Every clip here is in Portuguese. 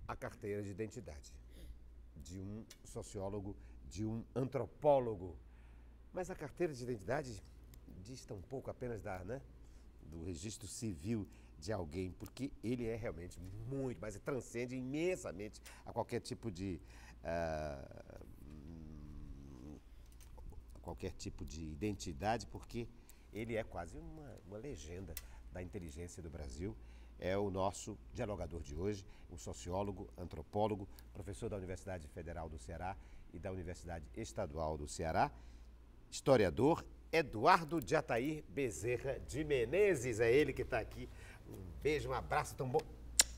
a carteira de identidade de um sociólogo, de um antropólogo. Mas a carteira de identidade dista um pouco apenas do registro civil de alguém, porque ele é realmente muito, mas transcende imensamente a qualquer tipo de identidade, porque ele é quase uma legenda da inteligência do Brasil. É o nosso dialogador de hoje, um sociólogo, antropólogo, professor da Universidade Federal do Ceará e da Universidade Estadual do Ceará, historiador, Eduardo de Atair Bezerra de Menezes. É ele que está aqui. Um beijo, um abraço, tão bom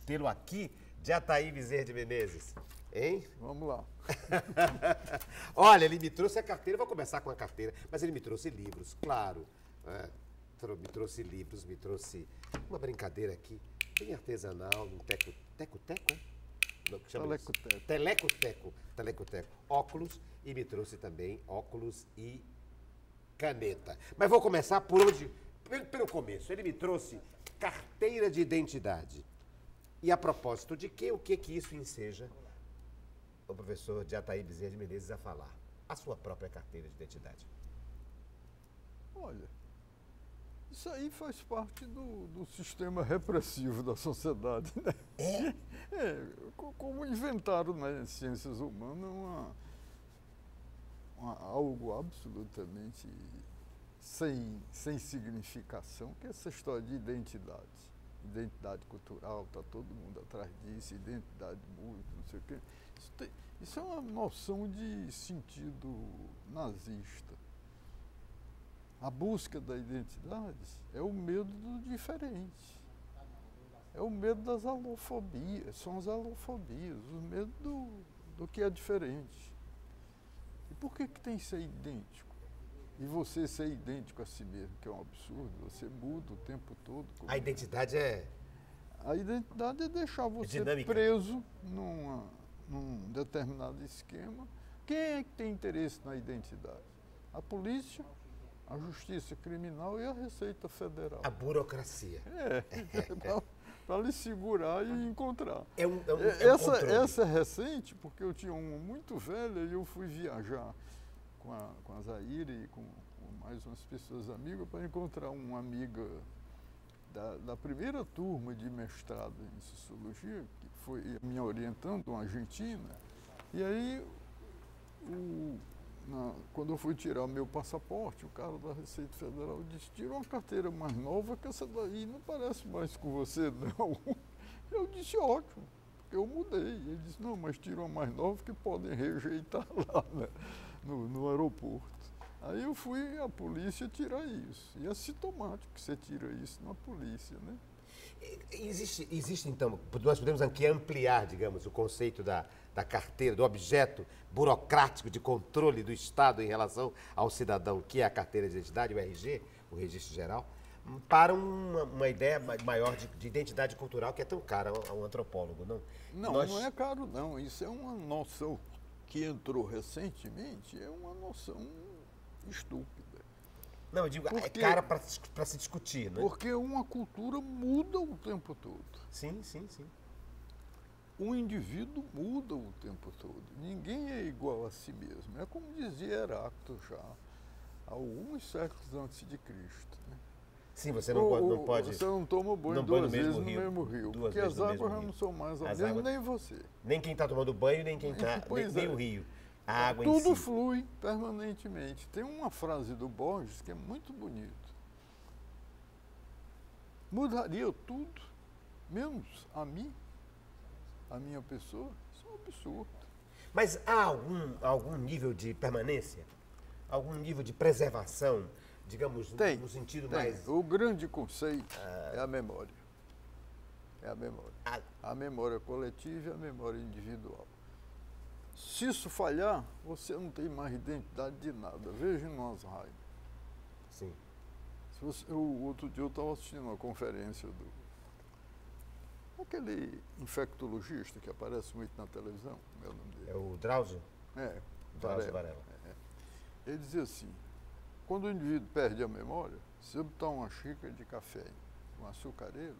tê-lo aqui, de Atair Bezerra de Menezes. Hein? Vamos lá. Olha, ele me trouxe a carteira, vou começar com a carteira, mas ele me trouxe livros, claro. Me trouxe livros, me trouxe uma brincadeira aqui, bem artesanal, um teco-teco, teleco-teco, óculos, e me trouxe também óculos e caneta. Mas vou começar por onde? Pelo começo. Ele me trouxe carteira de identidade. E a propósito de quê? O que isso enseja? O professor de Atair Bezerra de Menezes a falar. A sua própria carteira de identidade. Olha, isso aí faz parte do sistema repressivo da sociedade, né? Como inventaram nas ciências humanas algo absolutamente sem significação, que é essa história de identidade. Identidade cultural, está todo mundo atrás disso, identidade música, não sei o quê. Isso é uma noção de sentido nazista. A busca da identidade é o medo do diferente. É o medo das alofobias, são as alofobias, o medo do que é diferente. E por que tem que ser idêntico? E você ser idêntico a si mesmo, que é um absurdo, você muda o tempo todo. A identidade é... A identidade é deixar você preso num determinado esquema. Quem é que tem interesse na identidade? A polícia, a justiça criminal e a Receita Federal. A burocracia. Para lhe segurar e encontrar. Essa é recente, porque eu tinha uma muito velha e eu fui viajar com a Zaire e com mais umas pessoas amigas para encontrar uma amiga da primeira turma de mestrado em Sociologia, que foi me orientando, uma argentina. E aí, quando eu fui tirar o meu passaporte, o cara da Receita Federal disse: tira uma carteira mais nova, que essa daí não parece mais com você, não. Eu disse: ótimo, porque eu mudei. Ele disse: não, mas tira uma mais nova que podem rejeitar lá, né, no aeroporto. Aí eu fui à polícia tirar isso. E é sintomático que você tira isso na polícia, né? Existe, então, nós podemos aqui ampliar, digamos, o conceito da carteira, do objeto burocrático de controle do Estado em relação ao cidadão, que é a carteira de identidade, o RG, o Registro Geral, para uma ideia maior de identidade cultural que é tão cara a um antropólogo, não? Não é caro, não. Isso é uma noção que entrou recentemente, é uma noção estúpida. Não, eu digo, é cara para se discutir, né? Porque uma cultura muda o tempo todo. Sim. Um indivíduo muda o tempo todo. Ninguém é igual a si mesmo. É como dizia Heráclito já, há alguns séculos antes de Cristo, né? Sim, você não pode... Você não toma banho duas vezes no mesmo rio. Porque as águas já não são mais as mesmas, nem você. Nem quem está tomando banho, nem quem está... nem o rio. A água em si. Tudo flui permanentemente. Tem uma frase do Borges que é muito bonita. Mudaria tudo, menos a mim, a minha pessoa? Isso é um absurdo. Mas há algum nível de permanência? Algum nível de preservação, digamos, no sentido mais... O grande conceito é a memória. É a memória. A memória coletiva e a memória individual. Se isso falhar, você não tem mais identidade de nada. Veja em Alzheimer. Sim. Outro dia eu estava assistindo uma conferência aquele infectologista que aparece muito na televisão, como é o nome dele? É o Drauzio? Drauzio Varela. Ele dizia assim: quando o indivíduo perde a memória, se eu botar uma xícara de café com açucareiro,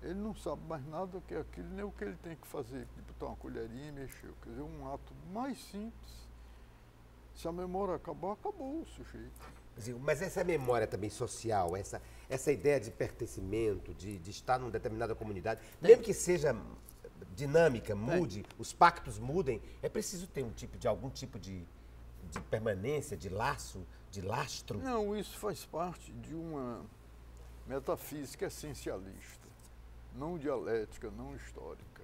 ele não sabe mais nada do que aquilo, nem o que ele tem que fazer, de botar uma colherinha e mexer. Quer dizer, um ato mais simples. Se a memória acabar, acabou o sujeito. Mas essa memória também social, essa ideia de pertencimento, de estar numa determinada comunidade, mesmo que seja dinâmica, mude, os pactos mudem, é preciso ter algum tipo de permanência, de laço, de lastro? Não, isso faz parte de uma metafísica essencialista, não dialética, não histórica.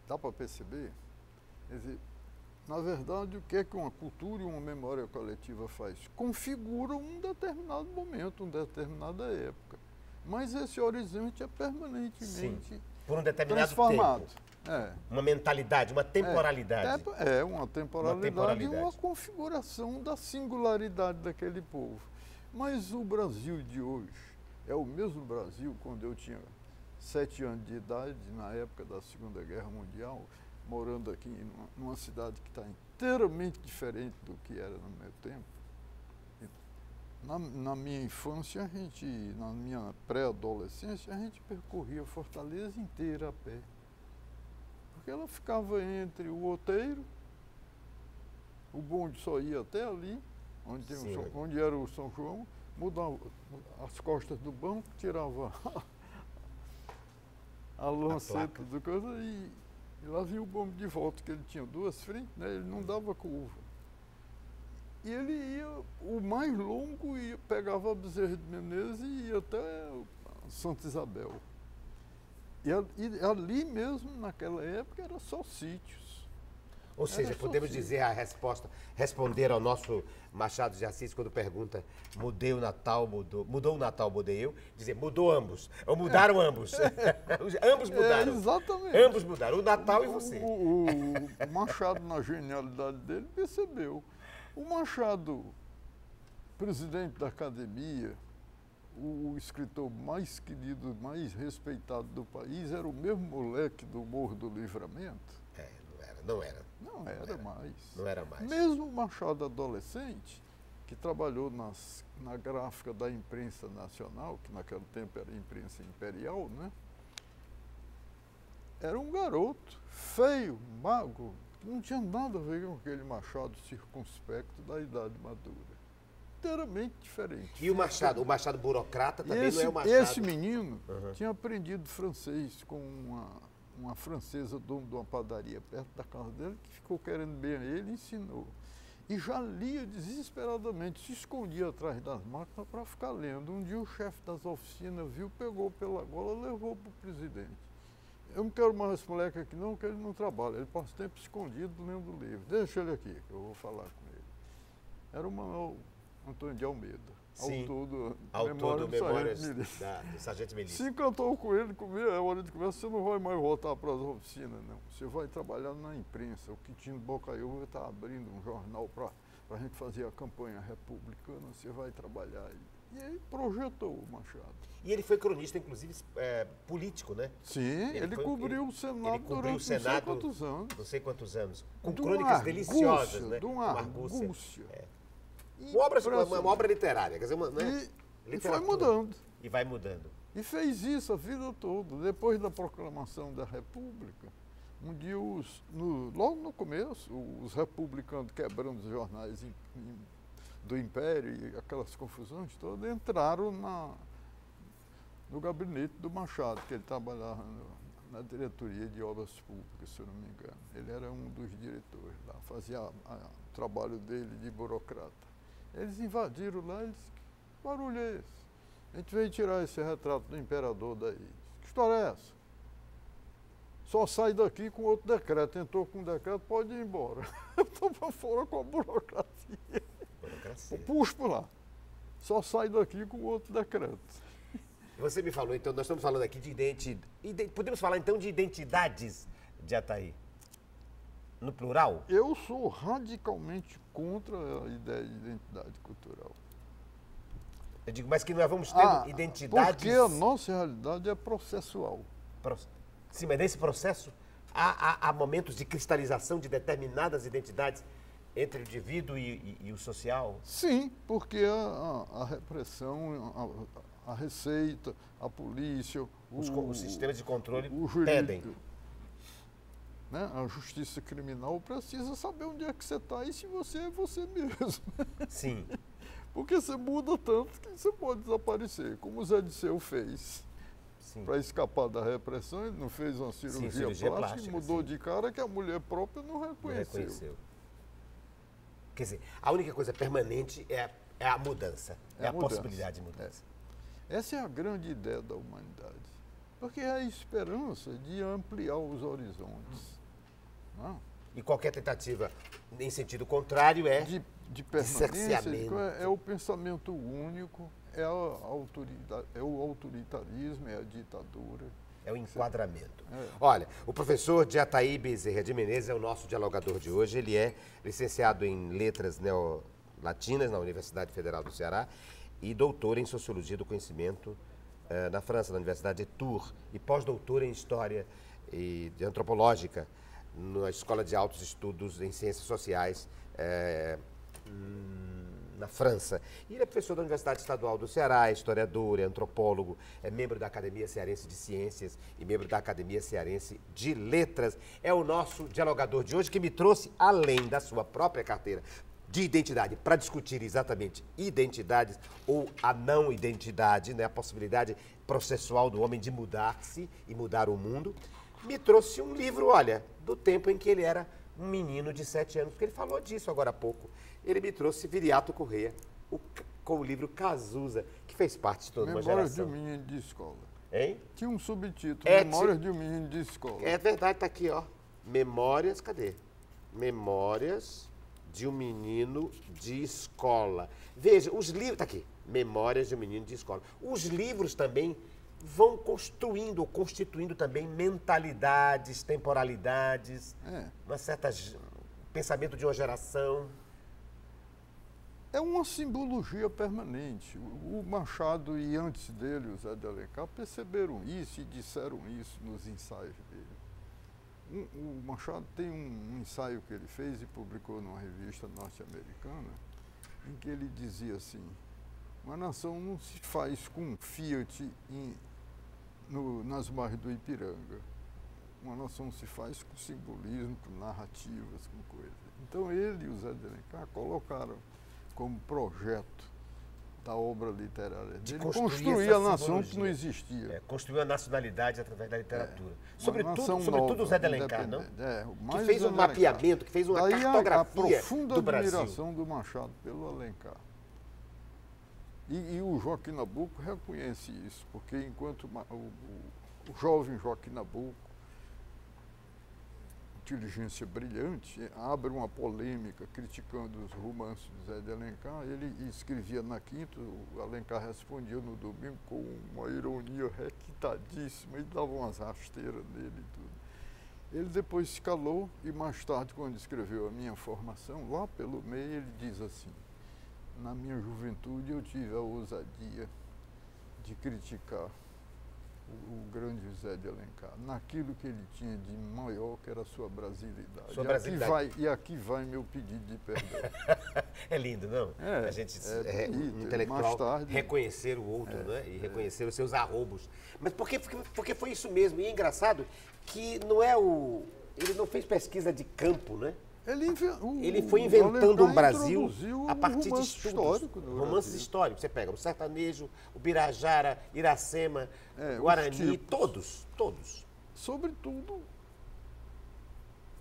Dá para perceber? Quer dizer, na verdade, o que é que uma cultura e uma memória coletiva faz? Configura um determinado momento, uma determinada época. Mas esse horizonte é permanentemente por um determinado transformado. Tempo. Uma mentalidade, uma temporalidade. Uma temporalidade e uma configuração da singularidade daquele povo. Mas o Brasil de hoje é o mesmo Brasil quando eu tinha 7 anos de idade, na época da Segunda Guerra Mundial, morando aqui numa cidade que está inteiramente diferente do que era no meu tempo. Na minha infância, na minha pré-adolescência, a gente percorria Fortaleza inteira a pé. Porque ela ficava entre o outeiro, o bonde só ia até ali, onde era o São João, mudava as costas do banco, tirava a lanceta do coisa e lá vinha o bombe de volta, que ele tinha 2 frentes, né? Ele não dava curva. E ele ia, o mais longo, pegava a Bezerra de Menezes e ia até Santa Isabel. E ali mesmo, naquela época, era só sítios. Ou seja, podemos dizer a resposta, responder ao nosso Machado de Assis quando pergunta, mudou o Natal, mudei eu, dizer, mudou ambos, ou mudaram ambos. Ambos mudaram. Exatamente. Ambos mudaram, o Natal e você. O Machado, na genialidade dele, percebeu. O Machado, presidente da academia, o escritor mais querido, mais respeitado do país, era o mesmo moleque do Morro do Livramento. Não era mais. Não era mais. Mesmo o Machado adolescente, que trabalhou na gráfica da imprensa nacional, que naquele tempo era a imprensa imperial, né? Era um garoto feio, magro, que não tinha nada a ver com aquele Machado circunspecto da idade madura. Inteiramente diferente. E o Machado burocrata também não é o Machado. Esse menino tinha aprendido francês com uma francesa, dona de uma padaria perto da casa dele, que ficou querendo bem a ele e ensinou. E já lia desesperadamente, se escondia atrás das máquinas para ficar lendo. Um dia o chefe das oficinas viu, pegou pela gola e levou para o presidente. Eu não quero mais esse moleque aqui não, porque ele não trabalha. Ele passa tempo escondido lendo livro. Deixa ele aqui, que eu vou falar com ele. Era o Manuel Antônio de Almeida. Sim, autor do Memórias do Sargento Melício. Se encantou com ele, é hora de conversa, você não vai mais voltar para as oficinas, não. Você vai trabalhar na imprensa. O Quintino Bocaiúva está abrindo um jornal para a gente fazer a campanha republicana, você vai trabalhar aí. E aí projetou o Machado. E ele foi cronista, inclusive, político, né? Sim, ele cobriu o Senado durante não sei quantos anos. Não sei quantos anos. Com crônicas deliciosas, né? De uma argúcia. Uma obra literária, quer dizer, e foi mudando. E vai mudando. E fez isso a vida toda. Depois da proclamação da República, um dia, logo no começo, os republicanos quebrando os jornais do Império e aquelas confusões todas, entraram no gabinete do Machado, que ele trabalhava na diretoria de obras públicas, se eu não me engano. Ele era um dos diretores lá, fazia o trabalho dele de burocrata. Eles invadiram lá e disseram, que barulho é esse? A gente veio tirar esse retrato do imperador daí. Que história é essa? Só sai daqui com outro decreto. Entrou com um decreto, pode ir embora. Eu estou para fora com a burocracia. Puxa por lá. Só sai daqui com outro decreto. Você me falou, então, nós estamos falando aqui de podemos falar, então, de identidades de Jataí? No plural? Eu sou radicalmente contra a ideia de identidade cultural. Eu digo, mas que nós vamos ter identidades... Porque a nossa realidade é processual. Sim, mas nesse processo há momentos de cristalização de determinadas identidades entre o indivíduo e o social? Sim, porque a repressão, a Receita, a polícia, Os sistemas de controle o jurídico, pedem. Né? A justiça criminal precisa saber onde é que você está e se você é você mesmo. Sim. Porque você muda tanto que você pode desaparecer, como o Zé Disseu fez. Para escapar da repressão, ele não fez uma cirurgia plástica, mudou de cara que a mulher própria não reconheceu. Quer dizer, a única coisa permanente é a mudança, é a possibilidade de mudança. Essa é a grande ideia da humanidade, porque é a esperança de ampliar os horizontes. Não? E qualquer tentativa em sentido contrário é de permanência, é o pensamento único, é o autoritarismo, é a ditadura. É o enquadramento. Olha, o professor Jataí Bezerra de Menezes é o nosso dialogador de hoje. Ele é licenciado em Letras Neolatinas na Universidade Federal do Ceará e doutor em Sociologia do Conhecimento na França, na Universidade de Tours, e pós-doutor em História e Antropológica na Escola de Altos Estudos em Ciências Sociais na França. E ele é professor da Universidade Estadual do Ceará, é historiador, é antropólogo, é membro da Academia Cearense de Ciências e membro da Academia Cearense de Letras. É o nosso dialogador de hoje, que me trouxe, além da sua própria carteira de identidade, para discutir exatamente identidades ou a não identidade, né, a possibilidade processual do homem de mudar-se e mudar o mundo, me trouxe um livro, olha, do tempo em que ele era um menino de 7 anos, porque ele falou disso agora há pouco. Ele me trouxe Viriato Corrêa, com o livro Cazuza, que fez parte de toda uma geração. Memórias de um menino de escola. Hein? Tinha um subtítulo, Memórias de um menino de escola. É verdade, tá aqui, ó. Memórias, cadê? Memórias de um menino de escola. Veja, os livros, tá aqui, Memórias de um menino de escola. Os livros também vão construindo ou constituindo também mentalidades, temporalidades, uma certa pensamento de uma geração. É uma simbologia permanente. O Machado e antes dele o Zé de Alencar perceberam isso e disseram isso nos ensaios dele. O Machado tem um ensaio que ele fez e publicou numa revista norte-americana, em que ele dizia assim: uma nação não se faz com Fiat nas margens do Ipiranga. Uma nação se faz com simbolismo, com narrativas, com coisas. Então ele e o Zé de Alencar colocaram como projeto da obra literária de construir a nação que não existia. Construir a nacionalidade através da literatura. Sobretudo o Zé de Alencar, não? Que fez um mapeamento, que fez uma cartografia a profunda do Brasil. admiração do Machado pelo Alencar. E o Joaquim Nabuco reconhece isso, porque enquanto o jovem Joaquim Nabuco, inteligência brilhante, abre uma polêmica criticando os romances de Zé de Alencar, ele escrevia na quinta, o Alencar respondia no domingo com uma ironia requintadíssima e dava umas rasteiras nele e tudo. Ele depois se calou e mais tarde, quando escreveu A Minha Formação, lá pelo meio ele diz assim: na minha juventude eu tive a ousadia de criticar o grande José de Alencar, naquilo que ele tinha de maior, que era a sua brasilidade. E aqui vai meu pedido de perdão. É lindo, não? A gente, intelectual, tarde, reconhecer o outro, né? E reconhecer os seus arroubos. Mas porque foi isso mesmo. E é engraçado que não é ele não fez pesquisa de campo, né? Ele foi inventando um Brasil a partir de estudos, romances históricos. Você pega o sertanejo, o Birajara, Iracema, Guarani, todos. Sobretudo,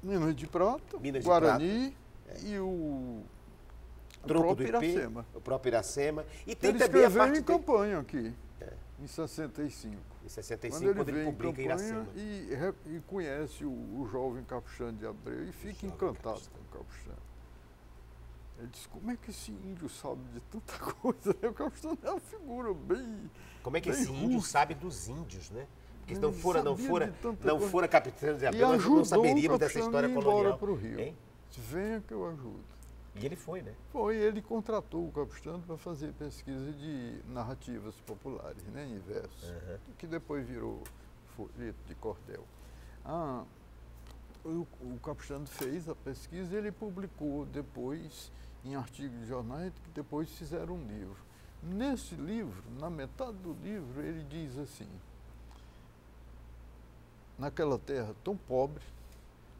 Minas de Prata, Guarani e o próprio Iracema. O próprio Iracema. E tem ele também escreveu em campanha aqui, em 65. Em 65, quando ele publica Iracema. E conhece o jovem Capistrano de Abreu e fica encantado com o Capistrano. Ele diz: como é que esse índio sabe de tanta coisa? O Capistrano é uma figura bem. Como é que esse índio sabe dos índios, né? Porque se não fora Capistrano de Abreu, nós não saberíamos dessa história colonial. Para o Rio. Venha que eu ajudo. E ele foi, né? Foi, ele contratou o Capistrano para fazer pesquisa de narrativas populares, né, em versos, que depois virou folheto de cordel. O Capistrano fez a pesquisa e ele publicou depois em artigos de jornais, que depois fizeram um livro. Nesse livro, na metade do livro, ele diz assim: naquela terra tão pobre,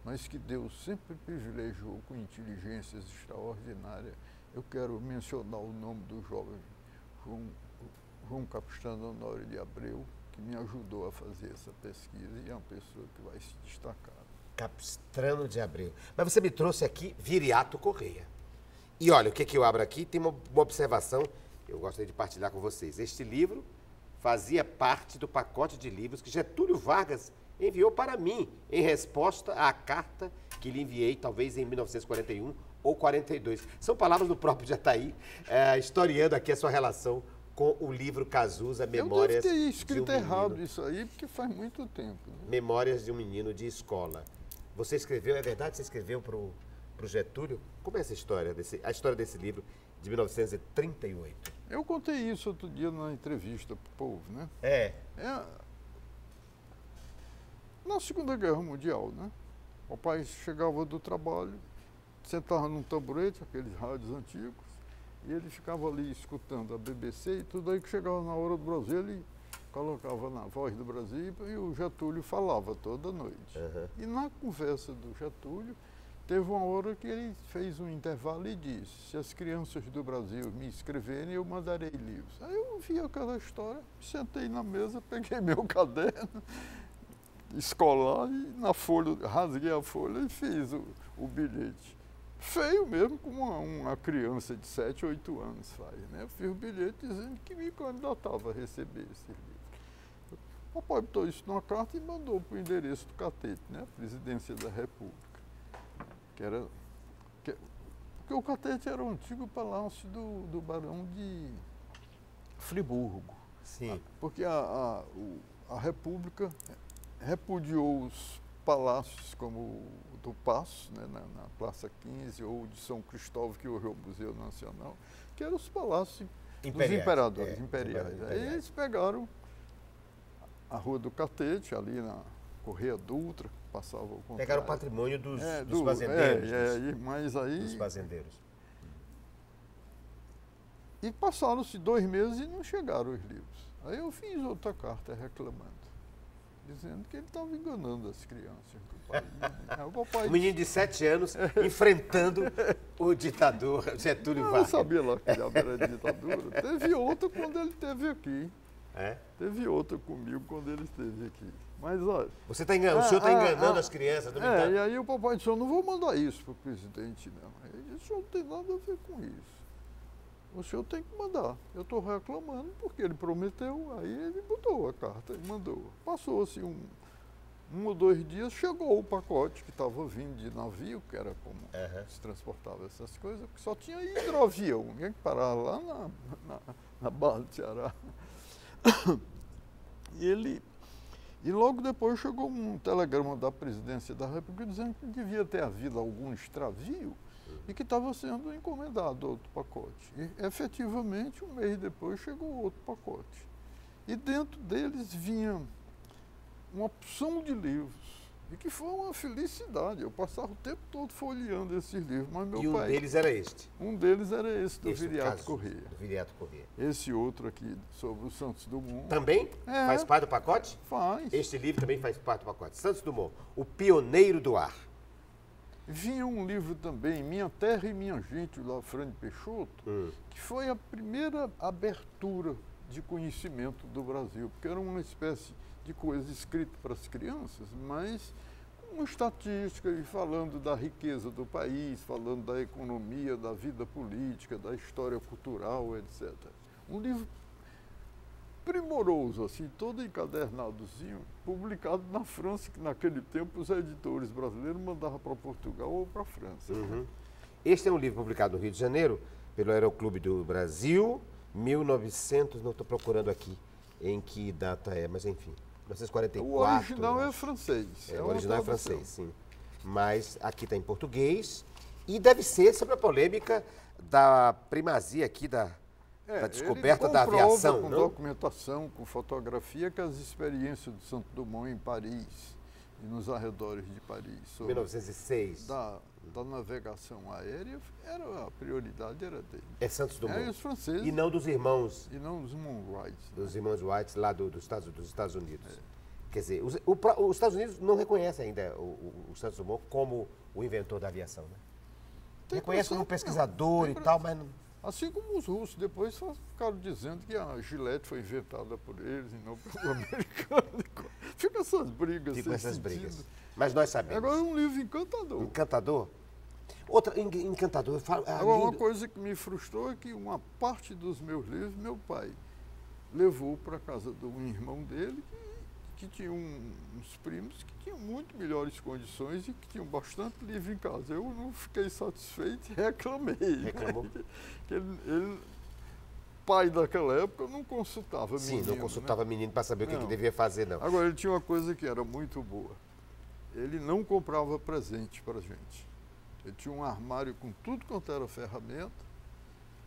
mas que Deus sempre privilegiou com inteligências extraordinárias, eu quero mencionar o nome do jovem João Capistrano Honório de Abreu, que me ajudou a fazer essa pesquisa e é uma pessoa que vai se destacar. Capistrano de Abreu. Mas você me trouxe aqui Viriato Correia. E olha, o que eu abro aqui tem uma observação, eu gostaria de partilhar com vocês. Este livro fazia parte do pacote de livros que Getúlio Vargas enviou para mim, em resposta à carta que lhe enviei, talvez em 1941 ou 42. São palavras do próprio Jatahy, historiando aqui a sua relação com o livro Cazuza, Memórias eu devo ter de um escrito Menino. errado isso aí, porque faz muito tempo. Né? Memórias de um Menino de Escola. Você escreveu, é verdade? Você escreveu para o Getúlio? Como é essa história, a história desse livro de 1938? Eu contei isso outro dia na entrevista para o povo, né? Na Segunda Guerra Mundial, né? O pai chegava do trabalho, sentava num tamborete, aqueles rádios antigos, e ele ficava ali escutando a BBC e tudo aí que chegava na hora do Brasil, ele colocava na Voz do Brasil e o Getúlio falava toda noite. Uhum. E na conversa do Getúlio, teve uma hora que ele fez um intervalo e disse: se as crianças do Brasil me escreverem, eu mandarei livros. Aí eu vi aquela história, sentei na mesa, peguei meu caderno escolar e na folha, rasguei a folha e fiz o bilhete. Feio mesmo, como uma criança de 7, 8 anos faz, né? Eu fiz o bilhete dizendo que me candidatava a receber esse livro. O papai botou isso numa carta e mandou para o endereço do Catete, né? Presidência da República. Porque o Catete era o antigo palácio do Barão de Friburgo. Sim. Porque a República repudiou os palácios como o do Paço, né, na Praça 15, ou o de São Cristóvão, que hoje é o Museu Nacional, que eram os palácios dos imperadores imperiais. Aí eles pegaram a Rua do Catete, ali na Correia Dutra, passava o contrário. Pegaram o patrimônio dos fazendeiros. Mas aí... Dos fazendeiros. E passaram-se 2 meses e não chegaram os livros. Aí eu fiz outra carta reclamando, dizendo que ele estava enganando as crianças do país. Um menino de 7 anos enfrentando o ditador Getúlio Vargas. Eu sabia lá que era ditadura. Teve outra quando ele esteve aqui. É? Teve outra comigo quando ele esteve aqui. Mas olha... O senhor está enganando as crianças. Não e aí o papai disse: eu não vou mandar isso para o presidente, não. Ele disse: o senhor não tem nada a ver com isso. O senhor tem que mandar. Eu estou reclamando porque ele prometeu, aí ele botou a carta e mandou. Passou-se um ou 2 dias, chegou o pacote que estava vindo de navio, que era como se transportava essas coisas, que só tinha hidroavião, ninguém que parava lá na Barra do Ceará. E logo depois chegou um telegrama da Presidência da República dizendo que devia ter havido algum extravio e que estava sendo encomendado outro pacote. E, efetivamente, 1 mês depois, chegou outro pacote. E dentro deles vinha uma opção de livros, e que foi uma felicidade. Eu passava o tempo todo folheando esses livros, mas meu pai... deles era este? Um deles era esse, do Viriato Correia. Do Viriato Correia. Esse outro aqui, sobre o Santos Dumont. Também? Faz parte do pacote? Faz. Este livro também faz parte do pacote. Santos Dumont, o pioneiro do ar. Vinha um livro também, Minha Terra e Minha Gente, do Lafrânio Peixoto, que foi a primeira abertura de conhecimento do Brasil, porque era uma espécie de coisa escrita para as crianças, mas com uma estatística e falando da riqueza do país, falando da economia, da vida política, da história cultural, etc. Um livro primoroso, assim, todo encadernadozinho, publicado na França, que naquele tempo os editores brasileiros mandavam para Portugal ou para a França. Uhum. Este é um livro publicado no Rio de Janeiro, pelo Aeroclube do Brasil, 1900, não estou procurando aqui em que data é, mas enfim, 1944. O original é francês. O original é francês, sim. Mas aqui está em português e deve ser sobre a polêmica da primazia aqui da descoberta da aviação, com não? Documentação, com fotografia, que as experiências do Santos Dumont em Paris e nos arredores de Paris. 1906. da navegação aérea, a prioridade era dele. É Santos Dumont. E os franceses. E não dos irmãos. E não dos irmãos Wright. Dos irmãos Wright lá dos Estados Unidos. Quer dizer, os Estados Unidos não reconhecem ainda o Santos Dumont como o inventor da aviação, né? Reconhece como pesquisador e tal, mas não... Assim como os russos depois ficaram dizendo que a Gillette foi inventada por eles e não pelos americanos. Fica essas brigas. Ficam essas brigas. Mas nós sabemos. Agora é um livro encantador. Encantador? Outra, encantador. Agora, uma coisa que me frustrou é que uma parte dos meus livros, meu pai levou para casa de um irmão dele que tinha uns primos que tinham muito melhores condições e que tinham bastante livro em casa. Eu não fiquei satisfeito e reclamei. Reclamou? Que ele, pai daquela época, não consultava menino. Sim, não consultava menino para saber o que devia fazer, não. Agora, ele tinha uma coisa que era muito boa. Ele não comprava presente para a gente. Ele tinha um armário com tudo quanto era ferramenta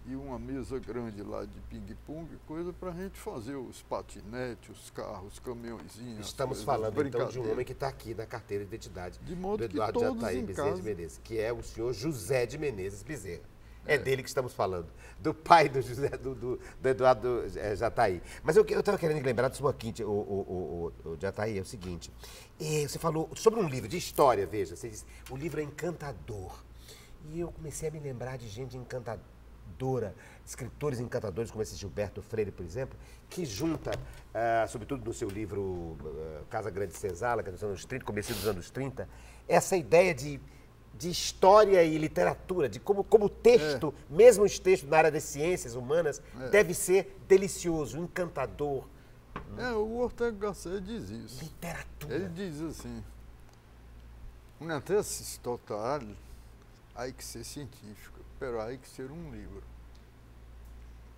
e uma mesa grande lá de ping-pong, coisa para a gente fazer os patinetes, os carros, os caminhõezinhos. Estamos falando então de um homem que está aqui na carteira de identidade de modo do Eduardo Jataí Bezerra de casa... Menezes, que é o senhor José de Menezes Bezerra. É dele que estamos falando, do pai do Eduardo Jataí. Mas eu estava querendo lembrar do seguinte, o Jataí, é o seguinte, você falou sobre um livro de história, veja, você disse, o livro é encantador. E eu comecei a me lembrar de gente encantadora, escritores encantadores como esse Gilberto Freire, por exemplo, que junta, sobretudo no seu livro Casa Grande Senzala, que é dos anos 30, começo dos anos 30, essa ideia de história e literatura, de como o texto, mesmo os textos na área das ciências humanas, deve ser delicioso, encantador. O Ortega Gasset diz isso. Literatura. Ele diz assim, uma tesis total, há que ser científico, pero há que ser um livro.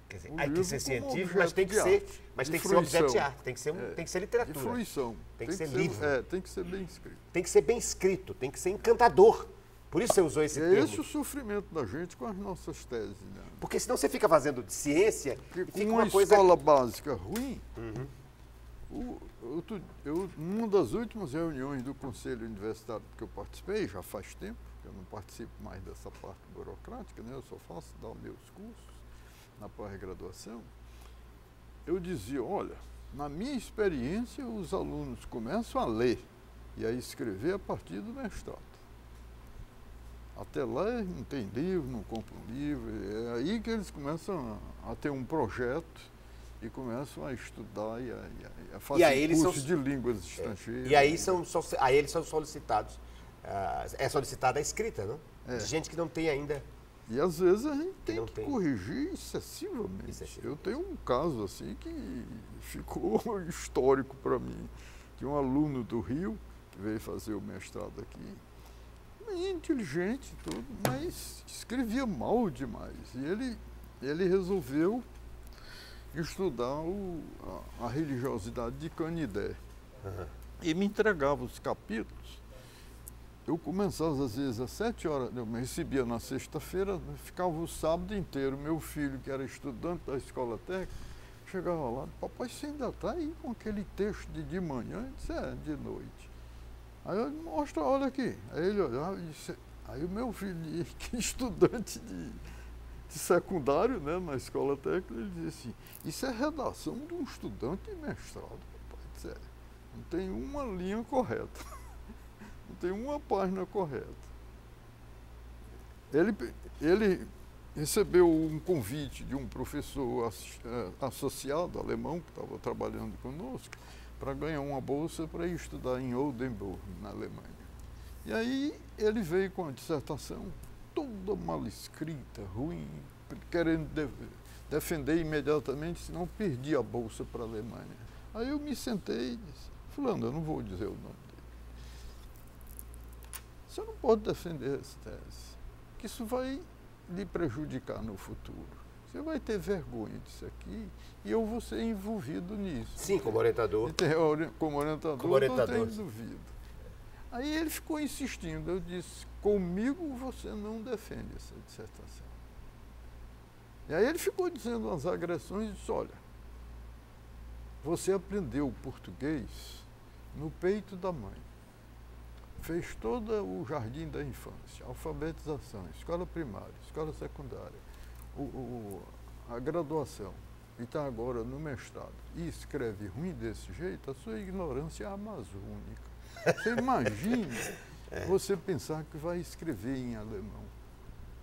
Quer dizer, há que ser científico, mas tem que ser, objeto de arte, tem que ser literatura. De fruição. Tem que ser livro. Tem que ser bem escrito. Tem que ser bem escrito, tem que ser encantador. Por isso você usou esse termo. É esse o sofrimento da gente com as nossas teses. Né? Porque senão você fica fazendo de ciência e fica uma coisa... escola básica ruim, numa das últimas reuniões do Conselho Universitário que eu participei, já faz tempo, eu não participo mais dessa parte burocrática, né? Eu só faço dar meus cursos na pós-graduação, eu dizia, olha, na minha experiência, os alunos começam a ler e a escrever a partir do mestrado. Até lá eles não tem livro, não compram livro, é aí que eles começam a ter um projeto e começam a estudar e a fazer cursos de línguas estrangeiras. E aí eles são solicitados, é solicitada a escrita, não? De gente que não tem ainda... E às vezes a gente tem que corrigir excessivamente. Eu tenho um caso assim que ficou histórico para mim, de um aluno do Rio, que veio fazer o mestrado aqui, inteligente e tudo, mas escrevia mal demais. E ele resolveu estudar a religiosidade de Canidé. E me entregava os capítulos. Eu começava às vezes às 7 horas, eu me recebia na sexta-feira, ficava o sábado inteiro. Meu filho, que era estudante da escola técnica, chegava lá, papai, você ainda está aí com aquele texto de manhã? Eu disse, de noite. Aí eu mostra, olha aqui. Aí ele olhava e disse, aí o meu filho, que é estudante de secundário, né, na escola técnica, ele disse assim, isso é redação de um estudante de mestrado, papai. Eu disse, não tem uma linha correta. Não tem uma página correta. Ele recebeu um convite de um professor associado alemão que estava trabalhando conosco para ganhar uma bolsa para ir estudar em Oldenburg, na Alemanha. E aí ele veio com a dissertação toda mal escrita, ruim, querendo defender imediatamente, senão perdia a bolsa para a Alemanha. Aí eu me sentei e disse, fulano, eu não vou dizer o nome dele. Você não pode defender essa tese, que isso vai lhe prejudicar no futuro. Você vai ter vergonha disso aqui e eu vou ser envolvido nisso. Sim, como orientador. Como orientador, não tenho dúvida. Aí ele ficou insistindo, eu disse, comigo você não defende essa dissertação. E aí ele ficou dizendo umas agressões e disse, olha, você aprendeu português no peito da mãe. fez todo o jardim da infância, alfabetização, escola primária, escola secundária, a graduação, e está agora no mestrado, e escreve ruim desse jeito, a sua ignorância é amazônica. Você imagina você pensar que vai escrever em alemão.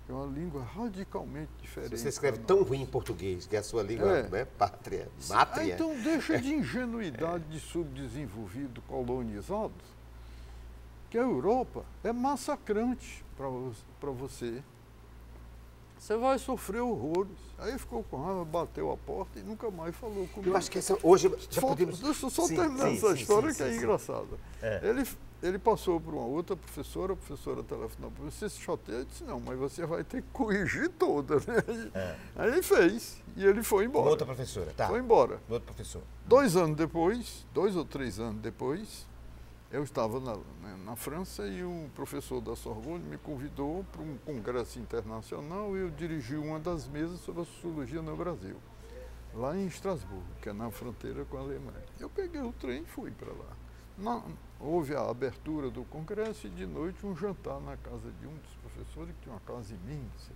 É uma língua radicalmente diferente. Você escreve tão ruim em português, que é a sua língua, né, pátria, mátria. Então deixa de ingenuidade de subdesenvolvido colonizado, que a Europa é massacrante para você. Você vai sofrer horrores. Aí ficou com raiva, bateu a porta e nunca mais falou comigo. Eu acho que hoje já podemos... Deixa eu só terminar essa história que é engraçada. Ele passou por uma outra professora, a professora telefonou para você se chateia, eu disse, não, mas você vai ter que corrigir toda, né? Aí ele fez, e ele foi embora. Uma outra professora, tá. Foi embora. Outro professor. 2 anos depois, 2 ou 3 anos depois, eu estava na França e um professor da Sorbonne me convidou para um congresso internacional e eu dirigi uma das mesas sobre a sociologia no Brasil, lá em Estrasburgo, que é na fronteira com a Alemanha. Eu peguei o trem e fui para lá. Houve a abertura do congresso e de noite um jantar na casa de um dos professores, que tinha uma casa imensa.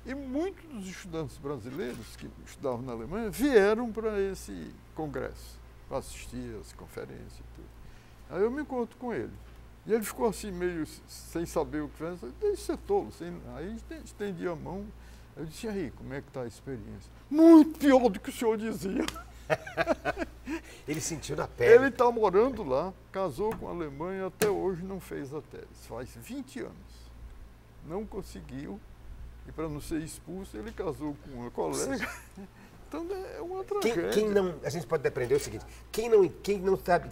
E muitos dos estudantes brasileiros que estudavam na Alemanha vieram para esse congresso, para assistir às conferências e tudo. Aí eu me encontro com ele. E ele ficou assim, meio sem saber o que fez. Deixa ser tolo. Aí estendi a mão. Eu disse, aí, como é que está a experiência? Muito pior do que o senhor dizia. Ele sentiu na pele. Ele está morando lá, casou com a Alemanha, até hoje não fez a tese. Faz 20 anos. Não conseguiu. E para não ser expulso, ele casou com uma colega. Então é uma tragédia. A gente pode aprender o seguinte, quem não sabe,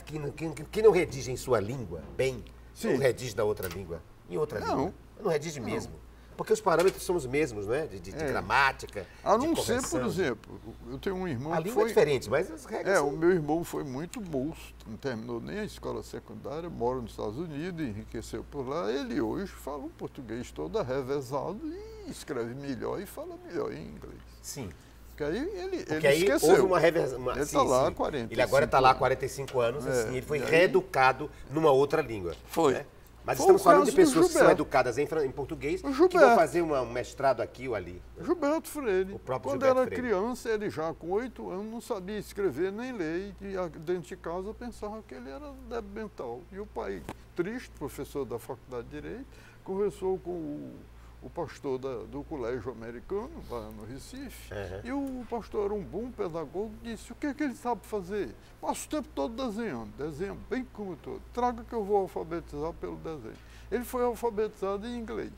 quem não redige em sua língua bem, não redige da outra língua, em outra língua. Não redige mesmo. Porque os parâmetros são os mesmos, né? De gramática, a não ser, por exemplo, eu tenho um irmão a língua é diferente, mas as regras são... O meu irmão foi muito moço, não terminou nem a escola secundária, mora nos Estados Unidos, enriqueceu por lá. Ele hoje fala um português todo arrevezado e escreve melhor e fala melhor em inglês. Sim. Porque aí ele esqueceu. Houve uma reversão. Ele está lá há 45 Ele agora está lá há 45 anos, assim, ele foi reeducado numa outra língua. Foi. Né? Mas estamos falando de pessoas que são educadas em português, que vão fazer um mestrado aqui ou ali. Gilberto Freire. O próprio Quando Gilberto era Freire. Criança, ele já com 8 anos não sabia escrever nem ler, e dentro de casa pensava que ele era débil mental. E o pai, triste, professor da Faculdade de Direito, conversou com o pastor do colégio americano, lá no Recife, e o pastor era um bom pedagogo, disse, o que é que ele sabe fazer? Passa o tempo todo desenhando, desenha bem como todo, traga que eu vou alfabetizar pelo desenho. Ele foi alfabetizado em inglês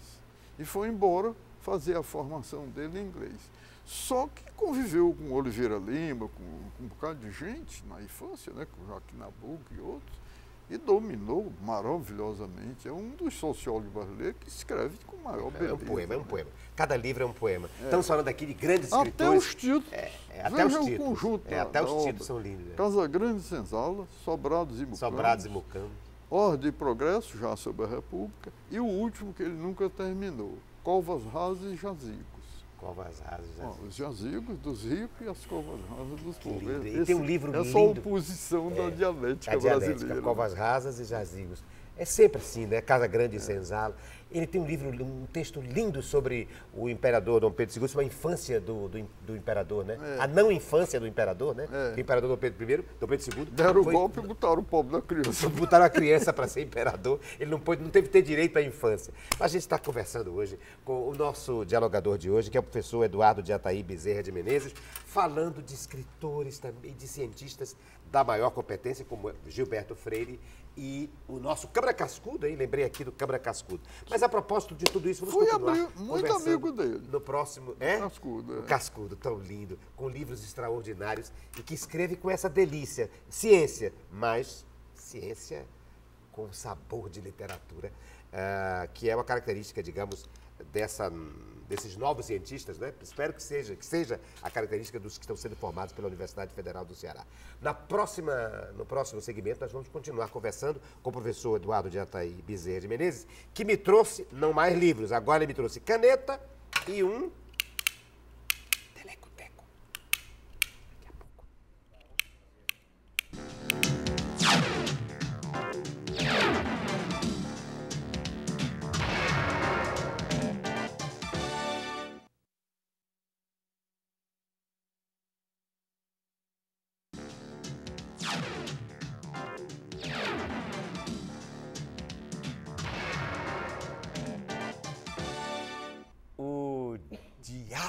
e foi embora fazer a formação dele em inglês. Só que conviveu com Oliveira Lima, com um bocado de gente na infância, né, com Joaquim Nabuco e outros, e dominou maravilhosamente. É um dos sociólogos brasileiros que escreve com maior beleza. É um poema. Cada livro é um poema. Estamos falando aqui de grandes escritores. Até os títulos. Até os Veja títulos. o conjunto até os títulos são lindos. Casa Grande e Senzala, Sobrados e Mucambos. Ordem e Progresso, já sobre a República. E o último que ele nunca terminou, Covas Rasas e Jazigos. Covas Rasas e Jazigos. Os jazigos dos ricos e as covas rasas dos pobres. E tem um livro lindo. Essa oposição da dialética brasileira. Covas Rasas e Jazigos. É sempre assim, né? Casa Grande e Senzala. Ele tem um texto lindo sobre o imperador Dom Pedro II, sobre a infância do imperador, né? A não infância do imperador, né? O imperador Dom Pedro I, Dom Pedro II... Deram o golpe e botaram o pobre da criança. Botaram a criança para ser imperador. Ele não teve que ter direito à infância. A gente está conversando hoje com o nosso dialogador de hoje, que é o professor Eduardo de Ataí Bezerra de Menezes, falando de escritores também, de cientistas da maior competência, como Gilberto Freire, e o nosso Câmara Cascudo, hein? Lembrei aqui do Câmara Cascudo. Mas a propósito de tudo isso, vamos continuar muito amigo dele. No próximo... Cascudo. O Cascudo, tão lindo, com livros extraordinários e que escreve com essa delícia. Ciência, mas ciência com sabor de literatura, que é uma característica, digamos, desses novos cientistas, né? Espero que seja a característica dos que estão sendo formados pela Universidade Federal do Ceará. No próximo segmento, nós vamos continuar conversando com o professor Eduardo de Ataí Bezerra de Menezes, que me trouxe, não mais livros, agora ele me trouxe caneta e um teleco-teco. Daqui a pouco.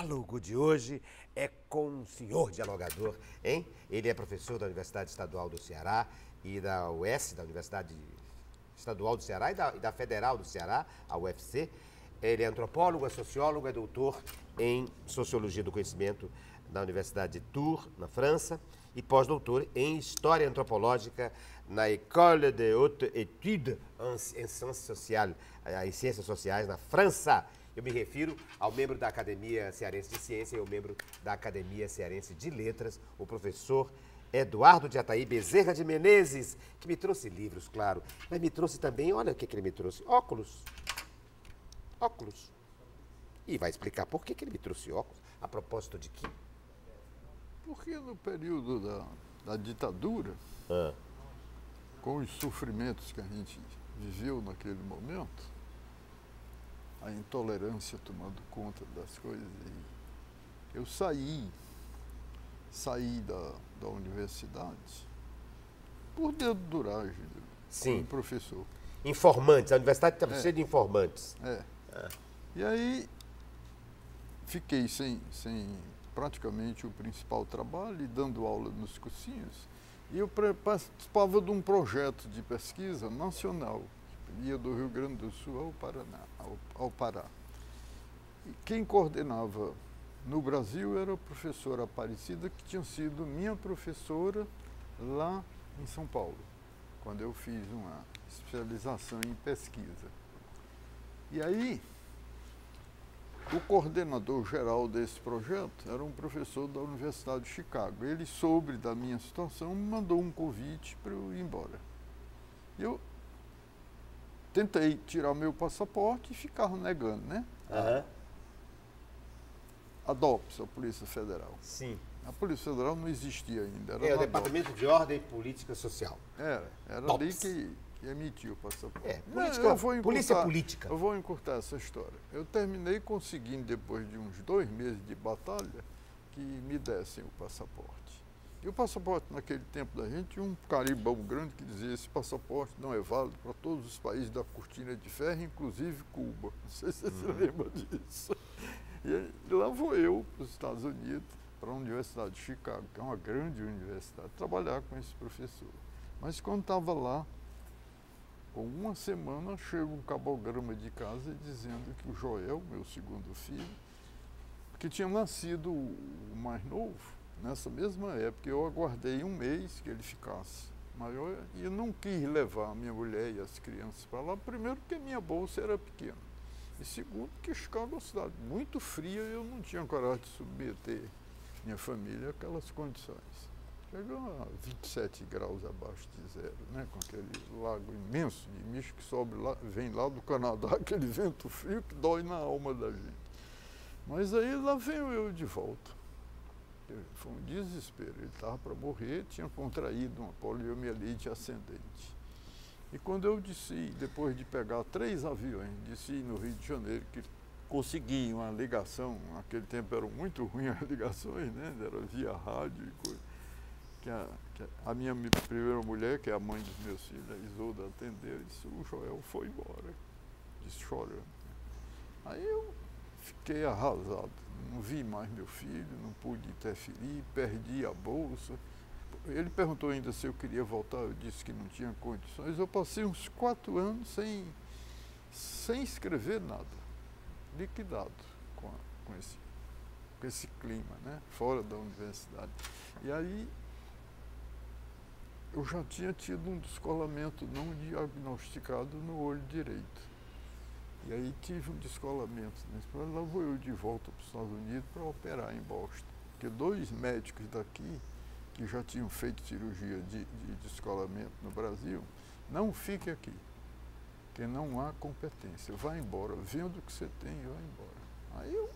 diálogo de hoje é com o senhor dialogador, hein? Ele é professor da Universidade Estadual do Ceará e da UES, da Universidade Estadual do Ceará e da Federal do Ceará, a UFC. Ele é antropólogo, é sociólogo, é doutor em Sociologia do Conhecimento na Universidade de Tours, na França, e pós-doutor em História Antropológica na École de Haute Études em Ciências Sociais, na França. Eu me refiro ao membro da Academia Cearense de Ciência e ao membro da Academia Cearense de Letras, o professor Eduardo de Ataí Bezerra de Menezes, que me trouxe livros, claro, mas me trouxe também, olha o que ele me trouxe, óculos. Óculos. E vai explicar por que ele me trouxe óculos, a propósito de quê? Porque no período da ditadura, com os sofrimentos que a gente viveu naquele momento, a intolerância tomando conta das coisas, eu saí da universidade por dedo duragem, como professor. Informantes, a universidade estava cheia de informantes. E aí fiquei sem praticamente o principal trabalho e dando aula nos cursinhos. E eu participava de um projeto de pesquisa nacional, que ia do Rio Grande do Sul ao Pará. E quem coordenava no Brasil era a professora Aparecida, que tinha sido minha professora lá em São Paulo, quando eu fiz uma especialização em pesquisa. E aí, o coordenador geral desse projeto era um professor da Universidade de Chicago. Ele soube da minha situação, me mandou um convite para eu ir embora. Eu tentei tirar meu passaporte e ficava negando, né? A DOPS, a Polícia Federal. Sim. A Polícia Federal não existia ainda. Era o Departamento de Ordem e Política Social. Era ali que emitiu o passaporte. Polícia política. Eu vou encurtar essa história. Eu terminei conseguindo, depois de uns 2 meses de batalha, que me dessem o passaporte. E o passaporte, naquele tempo da gente, tinha um carimbão grande que dizia: esse passaporte não é válido para todos os países da cortina de ferro, inclusive Cuba. Não sei se você se lembra disso. E lá vou eu para os Estados Unidos, para a Universidade de Chicago, que é uma grande universidade, trabalhar com esse professor. Mas quando estava lá, com uma semana, chega um cabograma de casa dizendo que o Joel, meu segundo filho, que tinha nascido o mais novo, nessa mesma época, eu aguardei um mês que ele ficasse maior e eu não quis levar a minha mulher e as crianças para lá, primeiro porque a minha bolsa era pequena e segundo que Chicago é uma cidade muito fria e eu não tinha coragem de submeter minha família àquelas condições. Chegou a 27 graus abaixo de zero, né? Com aquele lago imenso de misto que sobe lá, vem lá do Canadá, aquele vento frio que dói na alma da gente. Mas aí lá venho eu de volta. Foi um desespero. Ele estava para morrer, tinha contraído uma poliomielite ascendente. E quando eu desci, depois de pegar 3 aviões, desci no Rio de Janeiro, que consegui uma ligação, naquele tempo eram muito ruins as ligações, né? Era via rádio e coisa. Que a minha primeira mulher, que é a mãe dos meus filhos, a Isolda, atendeu e disse: o Joel foi embora, disse chorando. Aí eu fiquei arrasado, não vi mais meu filho, não pude interferir, perdi a bolsa. Ele perguntou ainda se eu queria voltar, eu disse que não tinha condições. Eu passei uns 4 anos sem escrever nada, liquidado com esse clima, né? Fora da universidade. E aí eu já tinha tido um descolamento não diagnosticado no olho direito. E aí tive um descolamento. Lá vou eu de volta para os Estados Unidos para operar em Boston. Porque 2 médicos daqui, que já tinham feito cirurgia de descolamento no Brasil, não fique aqui, porque não há competência. Vai embora, vendo o que você tem e vai embora. Aí eu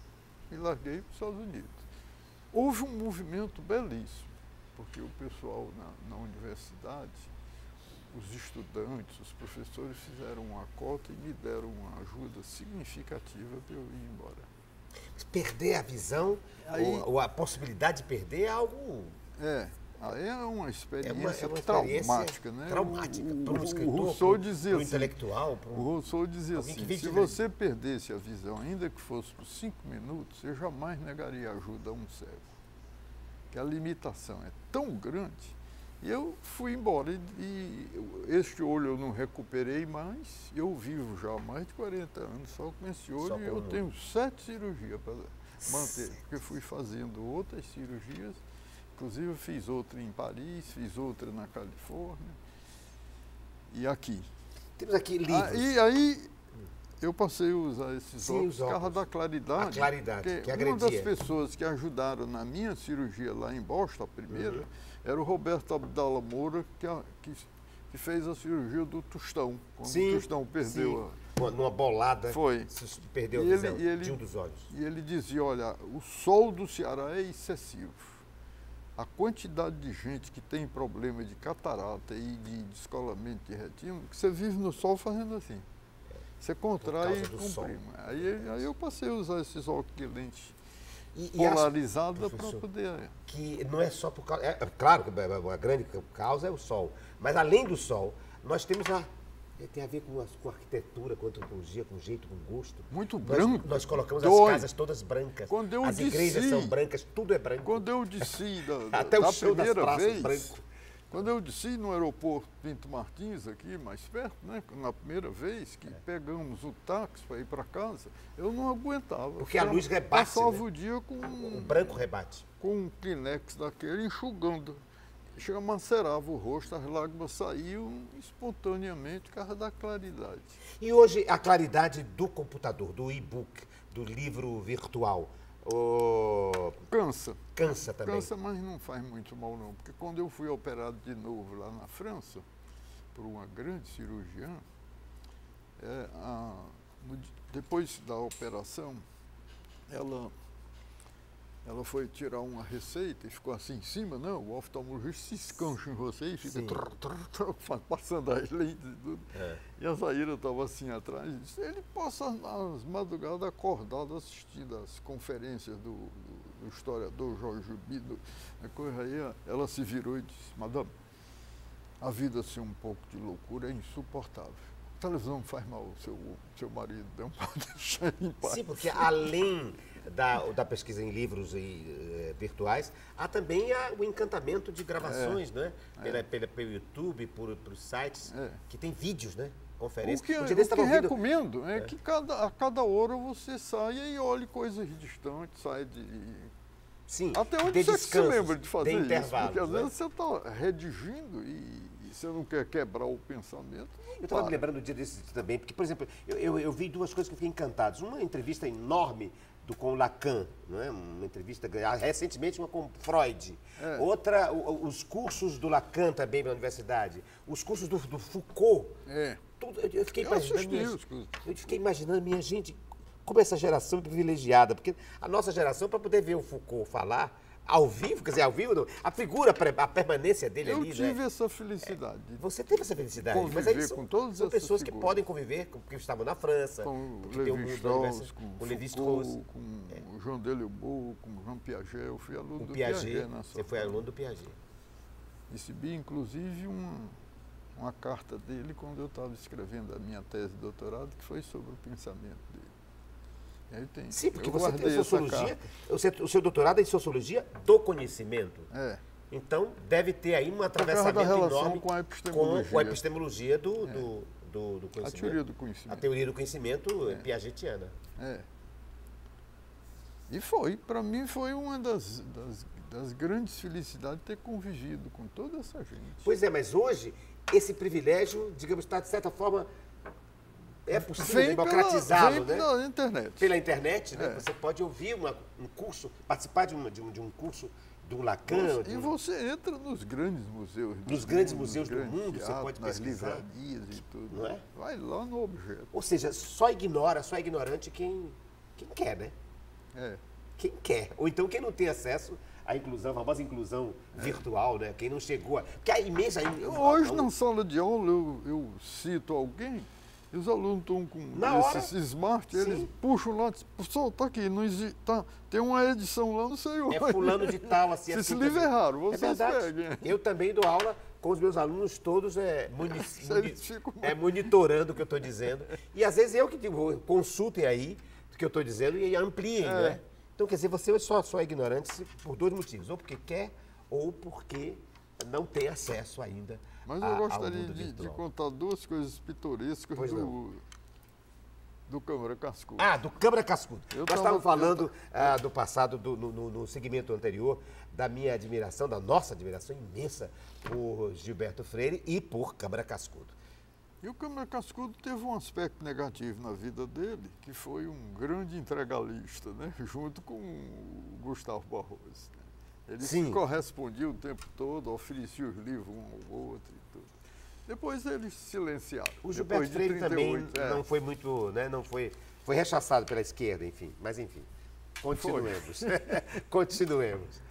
me larguei para os Estados Unidos. Houve um movimento belíssimo, porque o pessoal na universidade, os estudantes, os professores fizeram uma cota e me deram uma ajuda significativa para eu ir embora. Mas perder a visão, ou a possibilidade de perder é algo É uma experiência, é uma experiência traumática, né? Traumática para um escritor, o Rousseau dizia para um assim, intelectual. o Rousseau dizia alguém que assim, vem se de você perdesse a visão, ainda que fosse por 5 minutos, você jamais negaria ajuda a um cego. Que a limitação é tão grande. E eu fui embora e este olho eu não recuperei mais. Eu vivo já há mais de 40 anos só com esse olho e eu tenho 7 cirurgias para manter, porque fui fazendo outras cirurgias. Inclusive eu fiz outra em Paris, fiz outra na Califórnia e aqui. Temos aqui livros. E aí eu passei a usar esses óculos por causa da claridade. A claridade, que agredia. Uma das pessoas que ajudaram na minha cirurgia lá em Boston, a primeira, era o Roberto Abdala Moura, que fez a cirurgia do Tostão. Quando o Tostão perdeu numa bolada, perdeu a visão de um dos olhos. E ele dizia, olha, o sol do Ceará é excessivo. A quantidade de gente que tem problema de catarata e de descolamento de retina, que você vive no sol fazendo assim. Você contrai e comprime. Aí eu passei a usar esses óculos de lente polarizada para poder... Que não é só por causa... claro que a grande causa é o sol. Mas além do sol, nós temos tem a ver com arquitetura, com antropologia, com jeito, com gosto. Muito branco. Nós colocamos as casas todas brancas. As igrejas são brancas, tudo é branco. Quando eu desci até o chão das praças, vez, branco. Quando eu desci no aeroporto Pinto Martins, aqui mais perto, né, na primeira vez que pegamos o táxi para ir para casa, eu não aguentava. Porque a luz rebate, passava o dia com... O branco rebate. Com um Kleenex daquele enxugando. Chega, macerava o rosto, as lágrimas saíam espontaneamente por causa da claridade. E hoje a claridade do computador, do e-book, do livro virtual, cansa. Cansa também. Cansa, mas não faz muito mal não, porque quando eu fui operado de novo lá na França, por uma grande cirurgiã, depois da operação, ela foi tirar uma receita e ficou assim em cima, não, o oftalmologista se escancha em você e fica passando as lentes e tudo. E a Zaira estava assim atrás e disse, ele passa nas madrugadas acordado assistindo às conferências do historiador Jorge Bido, a coisa aí, ela se virou e disse, madame, a vida sem um pouco de loucura é insuportável. A televisão faz mal ao seu marido, não pode deixar ele em paz. Sim, porque além da pesquisa em livros virtuais, há também o encantamento de gravações, né? Pelo YouTube, por sites, que tem vídeos, né? Conferências. O que recomendo é que a cada hora você saia e olhe coisas distantes, saia de... Sim, até onde você se lembra de fazer isso, porque às vezes você está redigindo e você não quer quebrar o pensamento. Eu estava me lembrando do dia desse também, porque, por exemplo, eu vi duas coisas que eu fiquei encantado. Uma entrevista enorme com Lacan, não é? Uma entrevista, recentemente uma com Freud. Outra, os cursos do Lacan também na universidade. Os cursos do Foucault. Tudo, eu fiquei imaginando, minha gente, como essa geração é privilegiada, porque a nossa geração, para poder ver o Foucault falar ao vivo, quer dizer, ao vivo, a figura, a permanência dele ali, eu tive essa felicidade. Você teve essa felicidade. Mas aí com todas são pessoas que podem conviver, porque estavam na França, com porque tem o mundo da universidade, com Levi-Strauss, com o Jean Delebeau, com o Jean Piaget. Eu fui aluno do Piaget. Você foi aluno do Piaget. Recebi, inclusive, uma carta dele quando eu estava escrevendo a minha tese de doutorado, que foi sobre o pensamento dele. Sim, porque você tem sociologia, o seu doutorado é em sociologia do conhecimento. Então, deve ter aí um atravessamento enorme com a epistemologia. Com a epistemologia do conhecimento. A teoria do conhecimento. A teoria do conhecimento piagetiana. E para mim foi uma das grandes felicidades ter convivido com toda essa gente. Pois é, mas hoje, esse privilégio, digamos, está de certa forma... É possível democratizá-lo, né? Pela internet. Pela internet, né? Você pode ouvir um curso, participar de um curso do Lacan. E você entra nos grandes museus do mundo. Nos grandes museus do mundo, você pode pesquisar. Nas livrarias e tudo. Não é? Vai lá no objeto. Ou seja, só ignorante quem quer, né? Quem quer. Ou então quem não tem acesso à inclusão, a famosa inclusão virtual, né? Quem não chegou a... Porque a imensa... Hoje, na sala de aula, eu cito alguém E os alunos estão com Na esses smart, eles sim. puxam lá, pessoal, tá aqui, não existe, tem uma edição lá, não sei onde. É fulano de tal, assim, Se assim. esse livro é também. raro, vocês verdade. peguem. Eu também dou aula com os meus alunos todos Eles ficam- monitorando o que eu estou dizendo. E às vezes eu que digo, consultem aí o que eu estou dizendo e ampliem, né? Então, quer dizer, você só é ignorante por dois motivos. Ou porque quer, ou porque não tem acesso ainda Mas ao eu gostaria mundo de virtual. contar duas coisas pitorescas Pois do Câmara Cascudo. Ah, do Câmara Cascudo. Eu Nós tava- estávamos falando do passado, no segmento anterior, da minha admiração, da nossa admiração imensa por Gilberto Freire e por Câmara Cascudo. E o Câmara Cascudo teve um aspecto negativo na vida dele, que foi um grande integralista, né? Junto com o Gustavo Barroso. Né? Ele Sim. se correspondia o tempo todo, oferecia os livros um ao outro e tudo. Depois eles silenciaram. O Gilberto Depois de Freire também 38, não foi muito, né, foi rechaçado pela esquerda, enfim. Mas enfim, continuemos. Continuemos.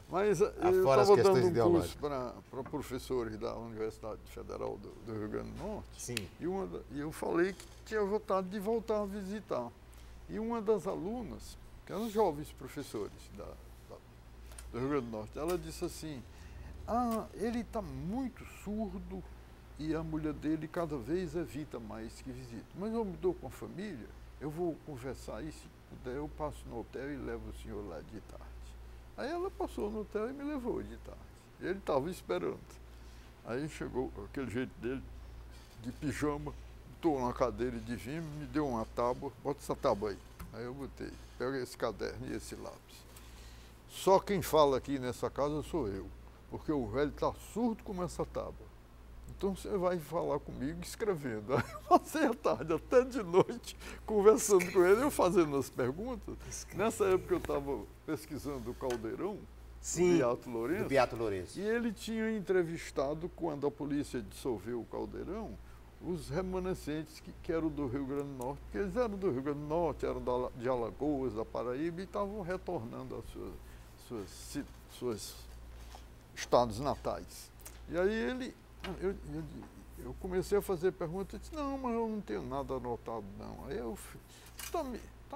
Mas eu Afora as estava questões dando um ideológicas. curso para professores da Universidade Federal do Rio Grande do Norte. Sim. E eu falei que tinha vontade de voltar a visitar. E uma das alunas, que eram jovens professores do Rio Grande do Norte, ela disse assim, ele está muito surdo e a mulher dele cada vez evita mais que visite. Mas eu me dou com a família, eu vou conversar e se puder eu passo no hotel e levo o senhor lá de tarde. Aí ela passou no hotel e me levou de tarde. Ele estava esperando. Aí chegou aquele jeito dele, de pijama, botou uma cadeira de vinho, me deu uma tábua, bota essa tábua aí. Aí eu botei, pega esse caderno e esse lápis. Só quem fala aqui nessa casa sou eu, porque o velho está surdo como essa tábua. Então você vai falar comigo escrevendo. Aí eu passei a tarde até de noite conversando com ele, eu fazendo as perguntas. Nessa época eu estava pesquisando o Caldeirão, Sim, do Beato Lourenço. do Beato Lourenço. E ele tinha entrevistado, quando a polícia dissolveu o Caldeirão, os remanescentes que eram do Rio Grande do Norte, porque eles eram do Rio Grande do Norte, eram de Alagoas, da Paraíba, e estavam retornando aos seus estados natais. E aí eu comecei a fazer perguntas, eu disse, não, mas eu não tenho nada anotado, não. Aí eu, está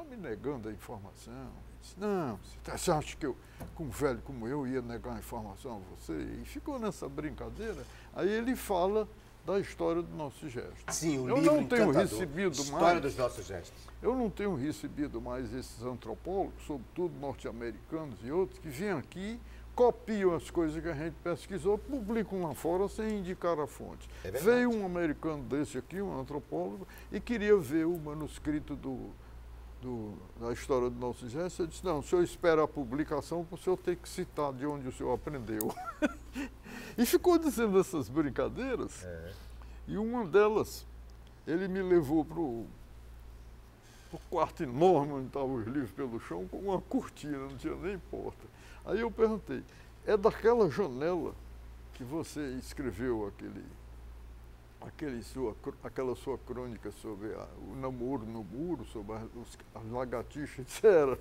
me negando a informação? Eu disse, não, você acha que com um velho como eu, ia negar a informação a você? E ficou nessa brincadeira. Aí ele fala da história do nosso gesto. Sim, o eu livro não tenho encantador, recebido História mais. dos Nossos Gestos. Eu não tenho recebido mais esses antropólogos, sobretudo norte-americanos e outros, que vêm aqui, copiam as coisas que a gente pesquisou, publicam lá fora sem indicar a fonte. É verdade. Veio um americano desse aqui, um antropólogo, e queria ver o manuscrito da história do nosso gesto. Eu disse, não, o senhor espera a publicação para o senhor ter que citar de onde o senhor aprendeu. E ficou dizendo essas brincadeiras, e uma delas, ele me levou para o quarto enorme onde estavam os livros pelo chão, com uma cortina, não tinha nem porta. Aí eu perguntei, é daquela janela que você escreveu aquela sua crônica sobre o namoro no muro, sobre as lagartixas? Era.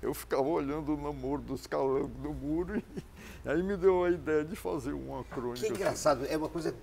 Eu ficava olhando o namoro dos calangos no muro e aí me deu a ideia de fazer uma crônica. Que engraçado, é uma coisa